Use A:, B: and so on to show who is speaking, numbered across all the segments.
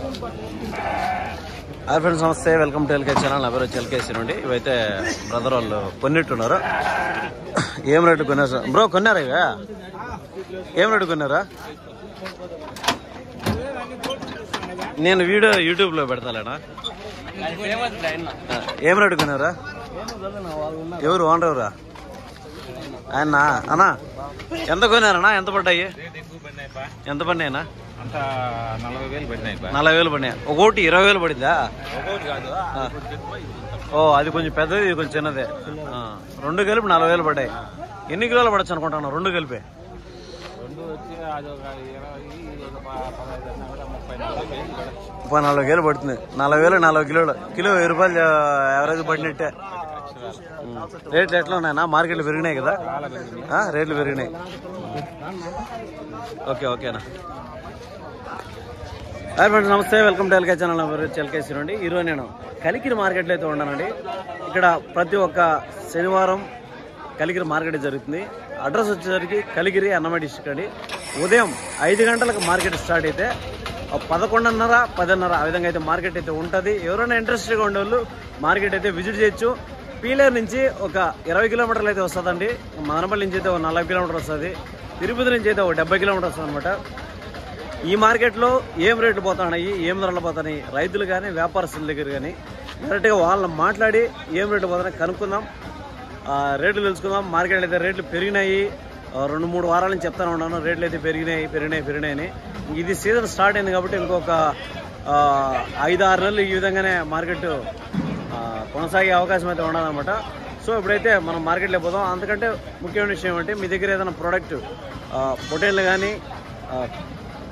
A: Hi friends, నమస్తే. Welcome to LK channel. నా పేరు ఎల్కేసీ నుండి. ఇవైతే బ్రదర్ వాళ్ళు కొన్నిట్టున్నారు. ఏం రేటు కొన్నారు బ్రో? కొన్నారా ఇవే? ఏం రేటు కొన్నారా? నేను వీడియో యూట్యూబ్లో పెడతాలేనా? ఏం రేటు కొన్నారా? ఎవరు ఓనర్ ఎవరా? ఆయన అన్నా ఎంత కొన్నారన్నా? ఎంత పడ్డాయి? ఎంత పడినాయినా? 40,000 పడినాయి. ఒకటి 20,000 పడిందా? ఓ, అది కొంచెం పెద్దది, ఇది కొంచెం చిన్నదే. రెండు కలిపి 40,000 పడ్డాయి. ఎన్ని కిలోలు పడచ్చు అనుకుంటాను రెండు కలిపి? 40,000 పడుతుంది. 40,000 40 కిలోలు. కిలో 1000 రూపాయలు యావరేజ్ పడినట్టే. రేట్లు ఎట్లా ఉన్నాయన్నా? మార్కెట్లు పెరిగినాయి కదా? రేట్లు పెరిగినాయి. ఓకేనా. హాయ్ ఫ్రెండ్స్, నమస్తే. Welcome to LK channel. LKC నుండి. ఈరోజు నేను కలికిరి మార్కెట్లో అయితే ఉన్నానండి. ఇక్కడ ప్రతి ఒక్క శనివారం కలికిరి మార్కెట్ జరుగుతుంది. అడ్రస్ వచ్చేసరికి కలికిరి అన్నమయ్య డిస్ట్రిక్ట్ అండి. ఉదయం 5 గంటలకు మార్కెట్ స్టార్ట్ అయితే 11:30 10:30 ఆ విధంగా అయితే మార్కెట్ అయితే ఉంటుంది. ఎవరైనా ఇంట్రెస్ట్గా ఉండేవాళ్ళు మార్కెట్ అయితే విజిట్ చేయొచ్చు. పీలేరు నుంచి ఒక 20 కిలోమీటర్లు అయితే వస్తుందండి. మదనపల్లి నుంచి అయితే ఒక 40 కిలోమీటర్ వస్తుంది. తిరుపతి నుంచి అయితే ఒక 70 కిలోమీటర్ వస్తుంది అనమాట. ఈ మార్కెట్లో ఏం రేట్లు పోతున్నాయి, ఏం ధరలు పోతున్నాయి, రైతులు కానీ వ్యాపారస్తుల దగ్గర కానీ డైరెక్ట్గా వాళ్ళని మాట్లాడి ఏం రేట్లు పోతున్నాయి కనుక్కుందాం, రేట్లు తెలుసుకుందాం. మార్కెట్లో అయితే రేట్లు పెరిగినాయి. 2-3 వారాల నుంచి చెప్తాను ఉన్నాను, రేట్లు అయితే పెరిగినాయి అని. ఇది సీజన్ స్టార్ట్ అయింది కాబట్టి ఇంకొక 5-6 నెలలు ఈ విధంగానే మార్కెట్ కొనసాగే అవకాశం అయితే ఉండదన్నమాట. సో ఇప్పుడైతే మనం మార్కెట్లో పోదాం. అంతకంటే ముఖ్యమైన విషయం ఏమంటే, మీ దగ్గర ఏదైనా ప్రోడక్ట్ పొటేళ్ళు కానీ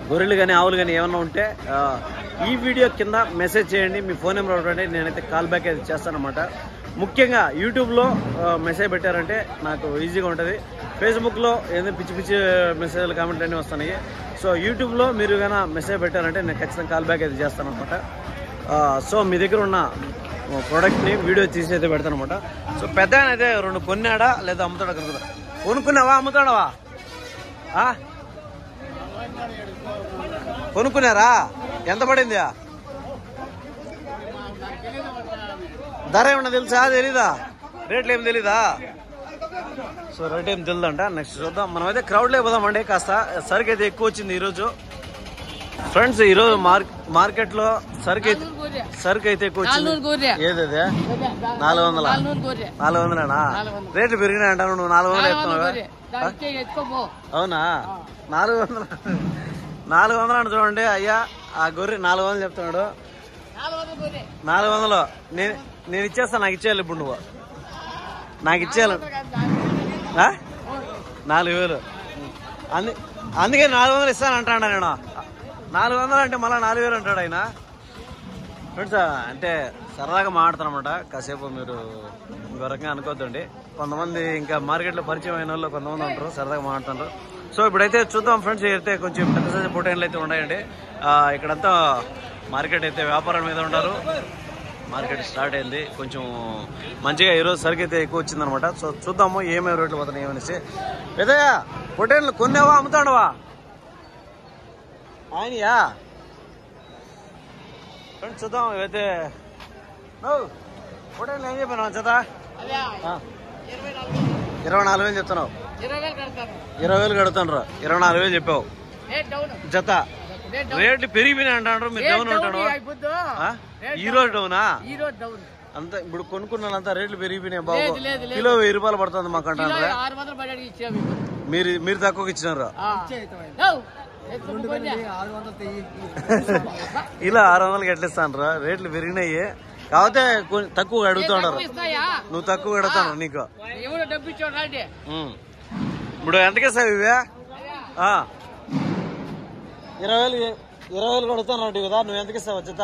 A: గొర్రెలు కానీ ఆవులు కానీ ఏమన్నా ఉంటే ఈ వీడియో కింద మెసేజ్ చేయండి. మీ ఫోన్ నెంబర్ ఇవ్వండి, నేనైతే కాల్ బ్యాక్ అయితే చేస్తానమాట. ముఖ్యంగా యూట్యూబ్లో మెసేజ్ పెట్టారంటే నాకు ఈజీగా ఉంటుంది. ఫేస్బుక్లో ఏదో పిచ్చి మెసేజ్లు కామెంట్లు అన్నీ వస్తున్నాయి. సో యూట్యూబ్లో మీరు కన్నా మెసేజ్ పెట్టారంటే నేను ఖచ్చితంగా కాల్ బ్యాక్ అయితే చేస్తానమాట. సో మీ దగ్గర ఉన్న ప్రోడక్ట్ని వీడియో తీసి అయితే పెడతాను అనమాట. సో పెద్ద ఆయన అయితే 2 కొన్నాడా లేదా అమ్ముతాడా కనుక? కొనుక్కున్నావా అమ్ముతాడవా? కొనుక్కున్నారా? ఎంత పడింది? ధర ఏమన్నా తెలుసా? తెలీదా? రేట్లు ఏం తెలీదా? సో రేట్ ఏం తెలియదంట. నెక్స్ట్ చూద్దాం. మనమైతే క్రౌడ్లో పోదామండి. కాస్త సరుకు అయితే ఎక్కువ వచ్చింది ఈరోజు. ఫ్రెండ్స్, ఈరోజు మార్కెట్లో సరుకు అయితే ఎక్కువ వచ్చింది. ఏదైతే 400నా? రేట్లు పెరిగినాయంట. నువ్వు 400 చెప్తున్నావా? అవునా? 400 అని చూడండి అయ్యా. ఆ గొర్రె 400 చెప్తున్నాడు. 400 నేను ఇచ్చేస్తా. నాకు ఇచ్చేయాలి ఇప్పుడు. నువ్వు నాకు ఇచ్చేయాలి. 4,000. అందుకే 400 ఇస్తాను అంటాడా నేను. 400 అంటే మళ్ళీ 4,000 అంటాడు ఆయన. ఫ్రెండ్స్, అంటే సరదాగా మాట్లాడతానమాట. కాసేపు మీరు ఇంకో రకంగా అనుకోద్దండి. కొంతమంది ఇంకా మార్కెట్లో పరిచయం అయిన వాళ్ళు కొంతమంది ఉంటారు, సరదాగా మాట్లాడుతుంటారు. సో ఇప్పుడైతే చూద్దాం ఫ్రెండ్స్. అయితే కొంచెం పెద్ద సైజు పొటేన్లు అయితే ఉన్నాయండి. ఇక్కడంతా మార్కెట్ అయితే వ్యాపారం మీద ఉన్నారు. మార్కెట్ స్టార్ట్ అయింది. కొంచెం మంచిగా ఈరోజు సరుకు అయితే ఎక్కువ వచ్చిందనమాట. సో చూద్దాము ఏమేమి రేట్లు పోతున్నాయి ఏమనేసి. పెద్దయ్యా, పొటేన్లు కొన్నావా అమ్ముతాడవా? ఆయనయా ఫ్రెండ్స్, చూద్దాం. ఇవైతే పొటేన్లు ఏం చెప్పాను జత? 24,000 చెప్తున్నావు. 20,000 కడుతున్నారు. 24,000 చెప్పావు జత. రేట్లు పెరిగిపోయినాయి అంటారు. మీరు డౌన్ అంటాడు. ఈ రోజు డౌనా? అంతా ఇప్పుడు కొనుక్కున్నంతా రేట్లు పెరిగిపోయినాయి బాబు. కిలో 1000 రూపాయలు పడుతుంది మాకు అంటారు. మీరు తక్కువకి ఇచ్చినారు. ఇలా 600కి ఎట్లా ఇస్తాను? రేట్లు పెరిగినాయి కాకపోతే తక్కువ అడుగుతున్నారు. నువ్వు తక్కువ అడుగుతాను. నీకు ఇప్పుడు ఎంతకే సార్ ఇవే? 20,000 అడుగుతాను కదా. నువ్వు ఎంతకి ఇస్తావు జత?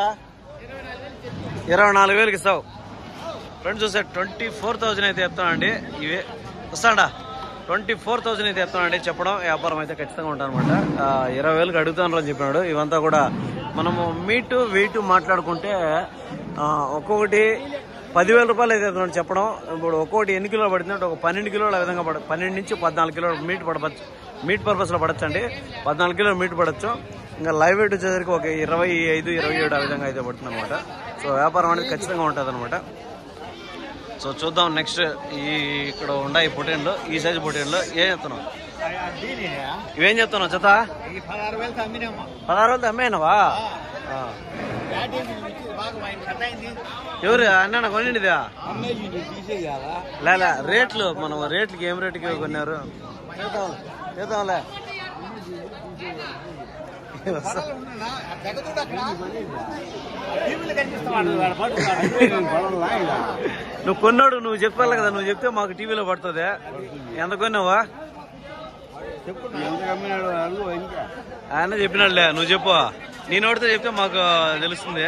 A: 24,000కి ఇస్తావు. ఫ్రెండ్స్ చూసే 24,000 అయితే చెప్తానండి. ఇవే వస్తాడా? 24,000 అయితే చెప్తానండి. చెప్పడం వ్యాపారం అయితే ఖచ్చితంగా ఉంటాను అనమాట. 20,000కి అడుగుతాను అని చెప్పినాడు. ఇవంతా కూడా మనము మీటు వెయిట్ మాట్లాడుకుంటే ఒక్కొక్కటి 10,000 రూపాయలు అయితే చెప్పడం. ఇప్పుడు ఒక్కొక్కటి ఎన్ని కిలోలు పడుతుంది అంటే ఒక 12 కిలోలు ఆ విధంగా 12 నుంచి 14 కిలోలు మీట్ పడవచ్చు. మీట్ పర్పస్లో పడచ్చు అండి. 14 కిలోలు మీట్ పడచ్చు. ఇంకా లైవ్ వెయిట్ వచ్చేసరికి ఒక 25, 27 ఆ విధంగా అయితే పడుతుంది అనమాట. సో వ్యాపారం అనేది ఖచ్చితంగా ఉంటుంది అనమాట. సో చూద్దాం నెక్స్ట్. ఇక్కడ ఉన్నాయి పొటేన్లు, ఈ సైజు పొటేన్లు ఏం చెప్తున్నావు? ఇవేం చెప్తున్నావు జత? 16,000 అమ్మేనావా? ఎవరు అన్న కొనిండిదా? లేదా రేట్లు మనం రేట్లకి ఏం రేటుకి కొన్నారు? చేద్దాంలే. నువ్వు కొన్నాడు, నువ్వు చెప్పాలి కదా. నువ్వు చెప్తే మాకు టీవీలో పడుతుంది. ఎంత కొన్నావా? ఆయన చెప్పినాడులే, నువ్వు చెప్పు. నీ నోటితో చెప్తే మాకు తెలుస్తుంది.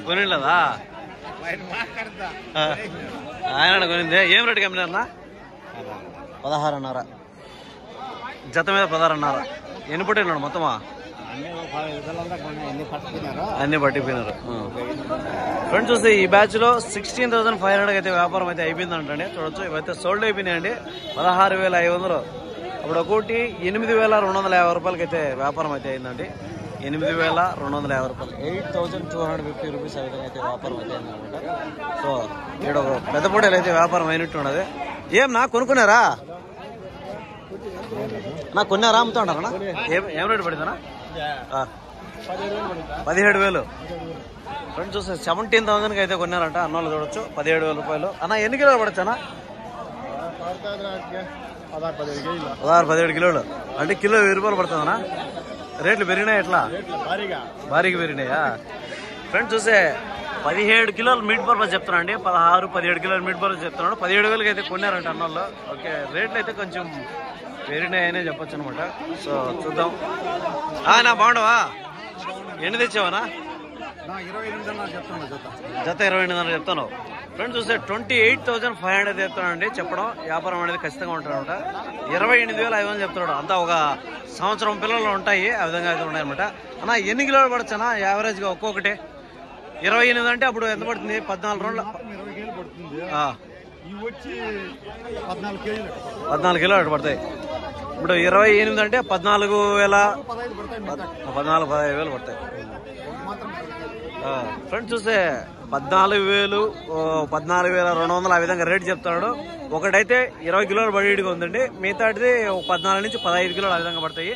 A: కొనిలేదా? ఆయన కొనింది. ఏం రేటుకి అమ్మినారన్నా? 16,500 జత మీద 16,500. ఎన్ని పట్టినాడు మొత్తమా? అన్ని పట్టిపోయినారు. ఫ్రెండ్స్ చూస్తే ఈ బ్యాచ్ లో 16,500 అయితే వ్యాపారం అయితే అయిపోయిందంటండి. చూడొచ్చు ఇవైతే సోల్డ్ అయిపోయినాయండి. 16,500. అప్పుడు ఒకటి 8,250 రూపాయలకి అయితే వ్యాపారం అయితే అయిందండి. 8,250 రూపాయలు, 8,250 రూపీస్ ఆ విధంగా అయితే వ్యాపారం అయితే అయిందనమాట. సో ఇక్కడ పెద్ద పొట్టేలు అయితే వ్యాపారం అయినట్టు ఉన్నది. ఏం నా కొనుక్కున్నారా? నాకు కొన్నారా? అమ్ముతా ఉంటారా? ఏం రేటు పడిందనా? 17,000. ఫ్రెండ్స్ చూస్తే 17,000కి అయితే కొన్నారంట అన్నోళ్ళు. చూడొచ్చు 17,000 రూపాయలు. అన్న ఎన్ని కిలోలు పడచ్చు అన్న? 16-17 కిలోలు అంటే కిలో 1000 రూపాయలు పడుతుందనా? రేట్లు పెరిగినాయి ఎట్లా? భారీగా పెరిగినాయా? ఫ్రెండ్స్ చూస్తే 17 కిలోలు మీట్ పర్పస్ చెప్తున్నా అండి. 16-17 కిలోలు మీట్ పర్పస్ చెప్తున్నాడు. 17,000కి అయితే కొన్నారంట అన్నోళ్ళు. ఓకే, రేట్లు అయితే కొంచెం పెరిగినాయనే చెప్పొచ్చు అనమాట. సో చూద్దాం. నా బాగుండవా? ఎన్ని తెచ్చావనా? జత 28,000 చెప్తాను. ఫ్రెండ్స్ చూస్తే 28,500 చెప్తానండి. చెప్పడం వ్యాపారం అనేది ఖచ్చితంగా ఉంటాడనమాట. 28,500 చెప్తున్నాడు. అంతా ఒక సంవత్సరం పిల్లలు ఉంటాయి, ఆ విధంగా అయితే ఉన్నాయన్నమాట. అన్న ఎన్ని కిలోలు పడచ్చనా యావరేజ్ గా? ఒక్కొక్కటి 28 అంటే అప్పుడు ఎంత పడుతుంది? 14 రోజులు 14 కిలోలు అటు పడతాయి. ఇప్పుడు 28 అంటే 14,15,000 పడతాయి. ఫ్రెండ్స్ చూస్తే 14,000, 14,200 ఆ విధంగా రేటు చెప్తున్నాడు. ఒకటైతే 20 కిలోలు బడిగా ఉందండి. మిగతాటిది 14 నుంచి 15 కిలోలు ఆ విధంగా పడతాయి.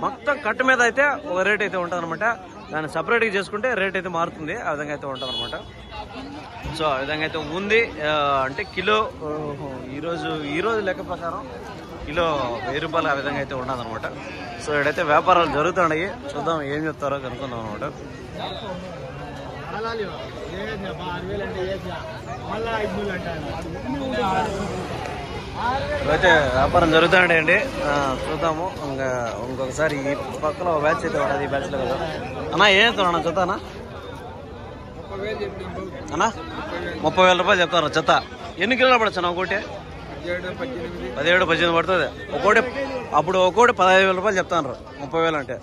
A: మొత్తం కట్టు మీద అయితే ఒక రేట్ అయితే ఉంటుంది అనమాట. దాన్ని సపరేట్గా చేసుకుంటే రేట్ అయితే మారుతుంది. ఆ విధంగా అయితే ఉంటుంది అనమాట. సో ఆ విధంగా అయితే ఉంది. అంటే కిలో ఈరోజు లెక్క ప్రకారం కిలో 1000 రూపాయలు ఆ విధంగా అయితే ఉండదు అనమాట. సో ఇక్కడైతే వ్యాపారాలు జరుగుతున్నాయి. చూద్దాం ఏం చెప్తారో కనుక్కుందాం అనమాట. అయితే వ్యాపారం జరుగుతాయండి. చూద్దాము. ఇంకా ఇంకొకసారి ఈ పక్కన బ్యాచ్ అయితే ఉండదు. ఈ బ్యాచ్ లో కదా అన్నా ఏం చెప్తాను చూద్దానా? అన్నా 30,000 రూపాయలు చెప్తాను జత. ఎన్ని కిలోలు పడచ్చు అన్న? ఒకటి 17-18 పడుతుంది ఒకటి. అప్పుడు ఒకటి 15,000 రూపాయలు చెప్తాను. 30,000 అంటే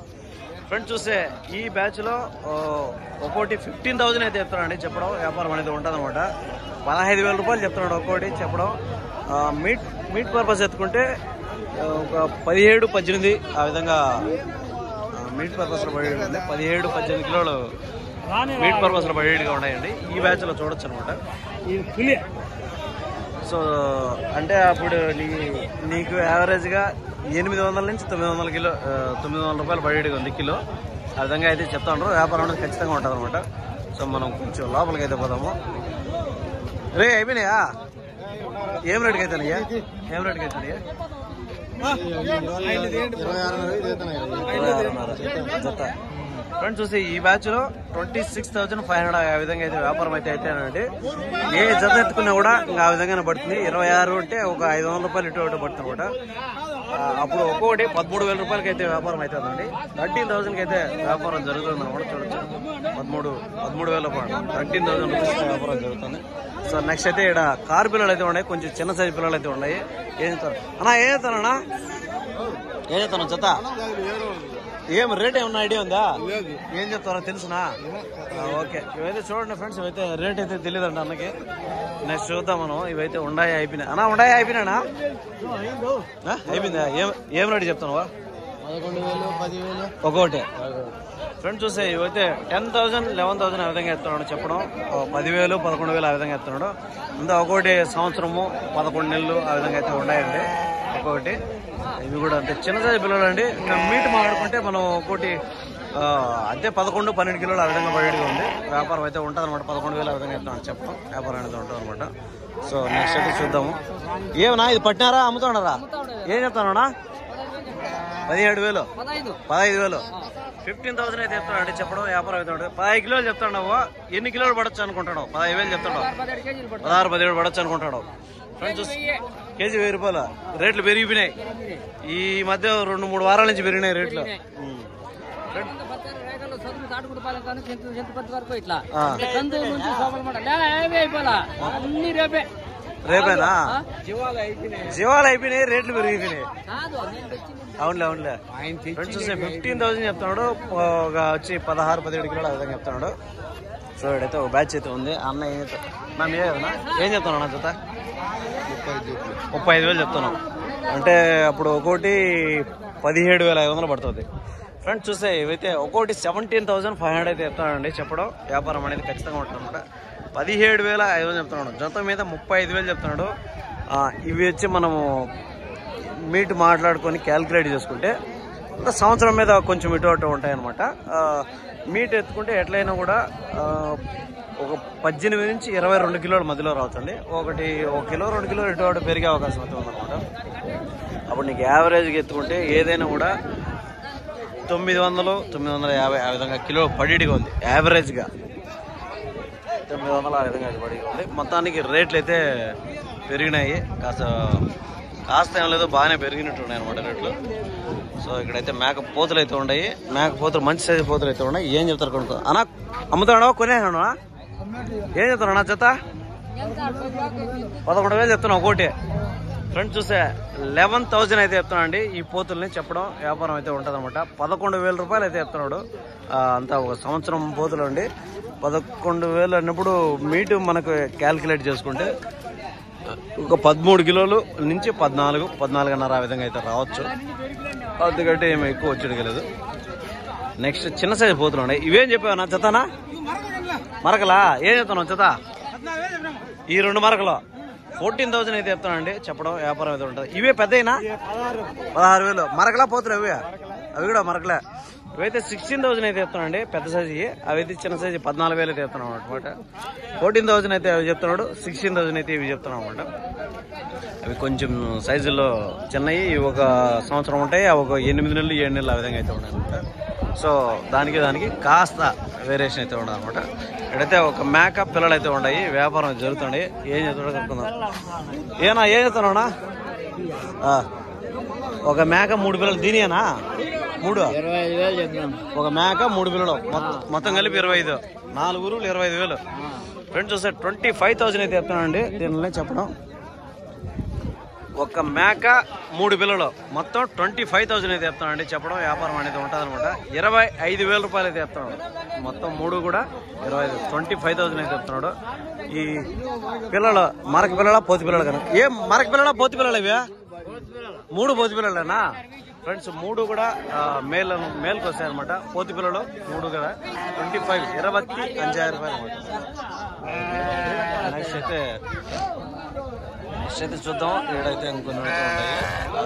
A: ఫ్రెండ్స్ చూస్తే ఈ బ్యాచ్ లో ఒక్కోటి 15,000 అయితే చెప్తానండి. చెప్పడం వ్యాపారం అనేది ఉంటుంది అనమాట. 15,000 రూపాయలు చెప్తున్నాడు ఒక్కోటి చెప్పడం. మీట్ పర్పస్ ఎత్తుకుంటే ఒక 17-18 ఆ విధంగా మీట్ పర్పస్ లో పడేది. 17-18 కిలోలు మీట్ పర్పస్ లో పడేటిగా ఉన్నాయండి. ఈ బ్యాచ్ లో చూడొచ్చు అనమాట. సో అంటే అప్పుడు నీకు యావరేజ్ గా 800 నుంచి 900 రూపాయలు పడేటిగా ఉంది కిలో. ఆ విధంగా అయితే చెప్తా ఉంటారు. వ్యాపారం అనేది ఖచ్చితంగా ఉంటుంది అనమాట. సో మనం కొంచెం లోపలికి అయితే పోదాము. రే అయిపోయినాయా? ఏం రేటుకి అవుతానయ్యా? ఏం రేటుకి అవుతానయ్యా? 26,500 జత. ఫ్రెండ్స్ చూస్తే ఈ బ్యాచ్ లో 26,500 ఆ విధంగా అయితే వ్యాపారం అయితే అయితేనండి. ఏ జత ఎత్తుకున్నా కూడా ఇంకా ఆ విధంగానే పడుతుంది. 26 అంటే ఒక 500 రూపాయలు ఇటు పడుతుంది అనమాట. అప్పుడు ఒక్కొక్కటి 13,000 రూపాయలకి అయితే వ్యాపారం అవుతుందండి. 13,000కి అయితే వ్యాపారం జరుగుతుంది అనమాట. చూడొచ్చు 13,000 రూపాయలు 13,000 రూపీస్ వ్యాపారం జరుగుతుంది. సో నెక్స్ట్ అయితే ఇక్కడ కారు పిల్లలు అయితే ఉన్నాయి. కొంచెం చిన్న సైజు పిల్లలు అయితే ఉన్నాయి. ఏం చెప్తారు అన్నా? ఏం చెప్తానన్నా? ఏం చెప్తాను జత? ఏం రేట్ ఏమన్నా ఐడియా ఉందా? ఏం చెప్తారో తెలుసునా? ఓకే, ఇవైతే చూడండి ఫ్రెండ్స్. ఇవైతే రేట్ అయితే తెలియదండి అన్నకి. నెక్స్ట్ చూద్దాం మనం. ఇవైతే ఉండాయి అయిపోయినాయి అన్నా. ఉండాయి అయిపోయినానా? అయిపోయిందా? ఏం రేటు చెప్తానువా? ఒక్కొక్కటి. ఫ్రెండ్స్ చూస్తే ఇవైతే 10,000 11,000 ఆ విధంగా ఎత్తున్నాడు చెప్పడం. 10,000 11,000 ఆ విధంగా ఎత్తున్నాడు. అంతా ఒక్కొక్కటి సంవత్సరము 11 నెలలు ఆ విధంగా అయితే ఉన్నాయండి ఒక్కొక్కటి. ఇవి కూడా అంతే చిన్న సైజు పిల్లలు అండి. ఇంకా మీట్ మాట్లాడుకుంటే మనం ఒక్కొక్కటి అంతే 11-12 కిలోలు ఆ విధంగా పడేటిగా ఉంది. వ్యాపారం అయితే ఉంటుంది అనమాట. 11,000 ఆ విధంగా ఎత్తున్నాడు చెప్పడం. వ్యాపారం అనేది ఉంటుంది అనమాట. సో నెక్స్ట్ అయితే చూద్దాము. ఏమన్నా ఇది పట్టినారా అమ్ముతున్నారా? ఏం చెప్తానా? 17,000 15,000 15,000 అయితే చెప్తాడు చెప్పడం. వ్యాపారం అయితే ఉంటుంది. 15 కిలోలు చెప్తాడు. ఎన్ని కిలోలు పడచ్చు అనుకుంటాడు? 15,000 చెప్తాడు. 16-17 పడచ్చు అనుకుంటాడు. ఫ్రెండ్స్ కేజీ 1000 రూపాయలు. రేట్లు పెరిగిపోయినాయి ఈ మధ్య 2-3 వారాల నుంచి పెరిగినాయి రేట్లు. రేపేనా? జీవాలు అయిపోయినాయి, రేట్లు పెరిగిపోయినాయి. అవునులే అవునులే. ఫ్రెండ్స్ చూస్తే 15,000 చెప్తున్నాడు. వచ్చి 16-17 కిలోలు ఆ విధంగా చెప్తున్నాడు. సో ఇక్కడైతే ఒక బ్యాచ్ అయితే ఉంది. అన్న ఏం చెప్తాను అన్న జత? 35,000 చెప్తున్నాం. అంటే అప్పుడు ఒక్కోటి 17,500 పడుతుంది. ఫ్రెండ్స్ చూస్తే ఇవైతే ఒక్కోటి 17,500 అయితే చెప్తానండి చెప్పడం. వ్యాపారం అనేది ఖచ్చితంగా ఉంటుంది అనమాట. 17,500 చెప్తున్నాడు. జత మీద 35,000 చెప్తున్నాడు. ఇవి వచ్చి మనము మీట్ మాట్లాడుకొని క్యాల్కులేట్ చేసుకుంటే సంవత్సరం మీద కొంచెం ఇటు అటు ఉంటాయన్నమాట. మీట్ ఎత్తుకుంటే ఎట్లయినా కూడా ఒక 18 నుంచి 22 కిలోల మధ్యలో రావచ్చండి. 1 కిలో 2 కిలో ఇటు అటు పెరిగే అవకాశం అయితే ఉందన్నమాట. అప్పుడు నీకు యావరేజ్గా ఎత్తుకుంటే ఏదైనా కూడా 900-950 ఆ విధంగా కిలో పడిగా ఉంది. యావరేజ్గా 900 ఆ విధంగా పడిగా ఉంది. మొత్తానికి రేట్లు అయితే పెరిగినాయి. కాస్త ఏం లేదు, బాగానే పెరిగినట్టు ఉన్నాయి అనమాట రేట్లు. సో ఇక్కడైతే మేక పోతులు అయితే ఉన్నాయి. మేక పోతులు మంచి సైజు పోతులు అయితే ఉన్నాయి. ఏం చెప్తారు కొనుక్కో అన్నా? అమ్ముతాడా కొనేనా? ఏం చెప్తాను అన్న జత? 11,000 చెప్తున్నా ఒక్కోటి. ఫ్రెండ్స్ చూస్తే 11,000 అయితే చెప్తున్నా అండి ఈ పోతుల్ని చెప్పడం. వ్యాపారం అయితే ఉంటుంది అనమాట. 11,000 రూపాయలు అయితే చెప్తున్నాడు. అంతా ఒక సంవత్సరం పోతులు అండి. 11,000 అన్నప్పుడు మీటు మనకు క్యాల్కులేట్ చేసుకుంటే ఒక 13 కిలోలు నుంచి 14-14.5 ఆ విధంగా అయితే రావచ్చు. అందుకంటే ఏమి ఎక్కువ వచ్చేయలేదు. నెక్స్ట్ చిన్న సైజు పోతులు ఉన్నాయి. ఇవేం చెప్పావు నా జతనా? మరకలా ఏం చెప్తున్నావు జత? ఈ 2 మరకలు 14,000 అయితే చెప్తానండి చెప్పడం. వ్యాపారం అయితే ఉంటుంది. ఇవే పెద్దయినా 16,000 మరకలా పోతులు. అవి కూడా మరకలే. ఇవైతే 16,000 అయితే చెప్తానండి పెద్ద సైజు. అవైతే చిన్న సైజు 14,000 అయితే చెప్తున్నాం అనమాట. 14,000 అయితే అవి చెప్తున్నాడు. 16,000 అయితే ఇవి చెప్తున్నాం అనమాట. అవి కొంచెం సైజుల్లో చిన్నవి. ఒక సంవత్సరం ఉంటాయి. అవి ఒక 8 నెలలు 7 నెలలు ఆ విధంగా అయితే ఉన్నాయి అనమాట. సో దానికి కాస్త వేరియేషన్ అయితే ఉండదు అనమాట. ఇక్కడైతే ఒక మేక పిల్లలు అయితే ఉన్నాయి. వ్యాపారం జరుగుతుంది. ఏం చెప్తాడో కనుక్కుందాం. ఏం చెప్తానా? ఒక మేక 3 పిల్లలు. దీనియేనా 3?
B: 25,000
A: ఒక మేక 3 పిల్లలు మొత్తం కలిపి 25. 4 ఊరులు 25,000. ఫ్రెండ్స్ చూస్తే 25,000 అయితే చెప్తానండి దీనిలో చెప్పడం. ఒక మేక 3 పిల్లలు మొత్తం 25,000 అయితే చెప్తానండి చెప్పడం. వ్యాపారం అనేది ఉంటుంది అనమాట. 25,000 రూపాయలు అయితే చెప్తున్నాడు. మొత్తం 3 కూడా 25,000 అయితే చెప్తున్నాడు. ఈ పిల్లలు మరక పిల్లల పోతి పిల్లలు కనుక ఏం మరక పిల్లల పోతి పిల్లలు ఇవి 3 పోతి పిల్లలేనా? ఫ్రెండ్స్ 3 కూడా మేల్కి వస్తాయన్నమాట. పోతి పిల్లలు 3 కదా 25 25,000 రూపాయలు అనమాట. నెక్స్ట్ అయితే చూద్దాం. ఇక్కడైతే ఇంకొన్ని ఉంటాయి.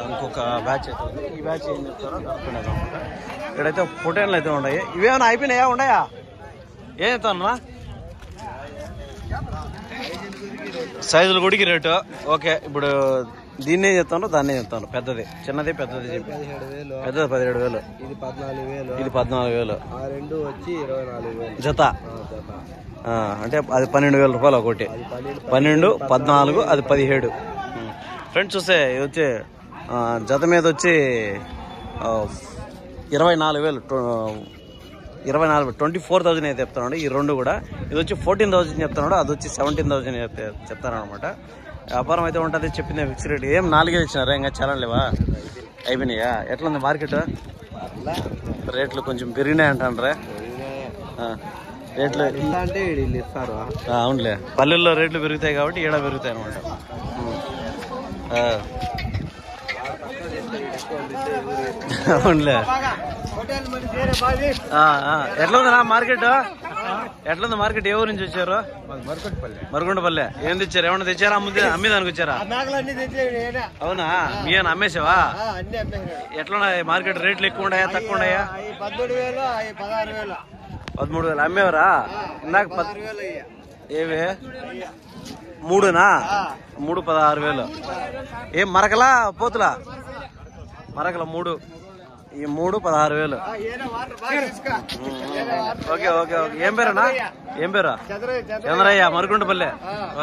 A: ఇంకొక బ్యాచ్ అయితే ఉంది. ఈ బ్యాచ్ ఏం చెప్తారో కనుక్కునేది అనమాట. ఇక్కడైతే పొటేన్లు అయితే ఉన్నాయి. ఇవేమైనా అయిపోయినాయా? ఉన్నాయా? ఏం చెప్తాను? సైజులు గుడికి రేటు ఓకే. ఇప్పుడు దీన్నే చెప్తాను, దాన్నే చెప్తాను. పెద్దది చిన్నది పెద్దది చెప్పి. పెద్దది 17,000. ఇది 14,000. జత అంటే అది 12,000 రూపాయలు ఒకటి. 12, 14 అది 17. ఫ్రెండ్స్ చూస్తే ఇది వచ్చి జత మీద వచ్చి 24,000 24,000 అయితే చెప్తున్నాడు. ఈ 2 కూడా. ఇది వచ్చి 14,000 చెప్తున్నాడు. అది వచ్చి 17,000 చెప్తాను అనమాట. వ్యాపారం అయితే ఉంటుంది. చెప్పింది ఫిక్స్ రేట్. ఏం 4 ఇచ్చినారా? ఇంకా చాలా లేవా? అయిపోయినాయా? ఎట్లా ఉంది మార్కెట్? రేట్లు కొంచెం పెరిగినాయి అంటారా? రేట్లు అంటే అవునులే. పల్లెల్లో రేట్లు పెరుగుతాయి కాబట్టి ఈడ పెరుగుతాయి అనమాట. అవునులే. ఎట్లుందా మార్కెట్? ఎట్లుంది మార్కెట్? ఏ ఊరు నుంచి వచ్చారు? మరుగుండపల్లె. ఏం తెచ్చారు? ఏమన్నా తెచ్చారా? అమ్మేదానికి వచ్చారా? అవునా, మీ అని అమ్మేసావా? ఎట్లున్నాయి మార్కెట్? రేట్లు ఎక్కువ ఉన్నాయా తక్కువ ఉన్నాయా? 13,000 అమ్మేవరా? ఇందాక ఏవే 3నా? 3 16,000. ఏం మరకలా పోతులా? మరకల 3. ఈ 3 16,000. Okay okay okay. ఏం పేరన్నా? ఏం పేరు? చంద్రయ్య, మరుగుండపల్లె.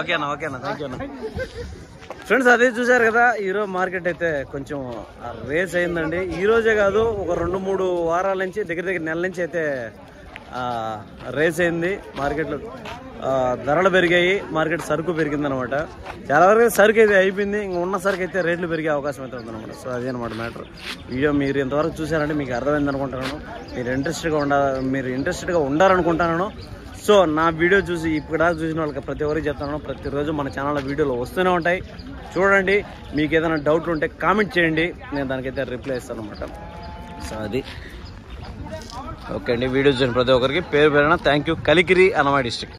A: ఓకేనా ఓకేనా, థ్యాంక్ యూ అన్న. ఫ్రెండ్స్, అదే చూసారు కదా, ఈరోజు మార్కెట్ అయితే కొంచెం రేస్ అయిందండి. ఈ రోజే కాదు, ఒక 2-3 వారాల నుంచి, దగ్గర నెల నుంచి అయితే రేస్ అయింది మార్కెట్లో. ధరలు పెరిగాయి, మార్కెట్ సరుకు పెరిగిందనమాట. చాలా వరకు సరుకు అయితే అయిపోయింది, ఇంక ఉన్న సరుకు అయితే రేట్లు పెరిగే అవకాశం అయితే ఉందన్నమాట. సో అదే అనమాట మ్యాటర్. వీడియో మీరు ఇంతవరకు చూసారంటే మీకు అర్థమైంది అనుకుంటున్నాను. మీరు ఇంట్రెస్టెడ్గా ఉండాలనుకుంటున్నాను. సో నా వీడియో చూసి ఇప్పుడు చూసిన వాళ్ళకి ప్రతి ఒక్కరికి చెప్తున్నాను, ప్రతిరోజు మన ఛానల్లో వీడియోలు వస్తూనే ఉంటాయి, చూడండి. మీకు ఏదైనా డౌట్ ఉంటే కామెంట్ చేయండి, నేను దానికైతే రిప్లై ఇస్తాను అనమాట. సో అది ఓకే అండి. వీడియో చూసిన ప్రతి ఒక్కరికి పేరు పేరున thank you. Kalikiri Annamayya district.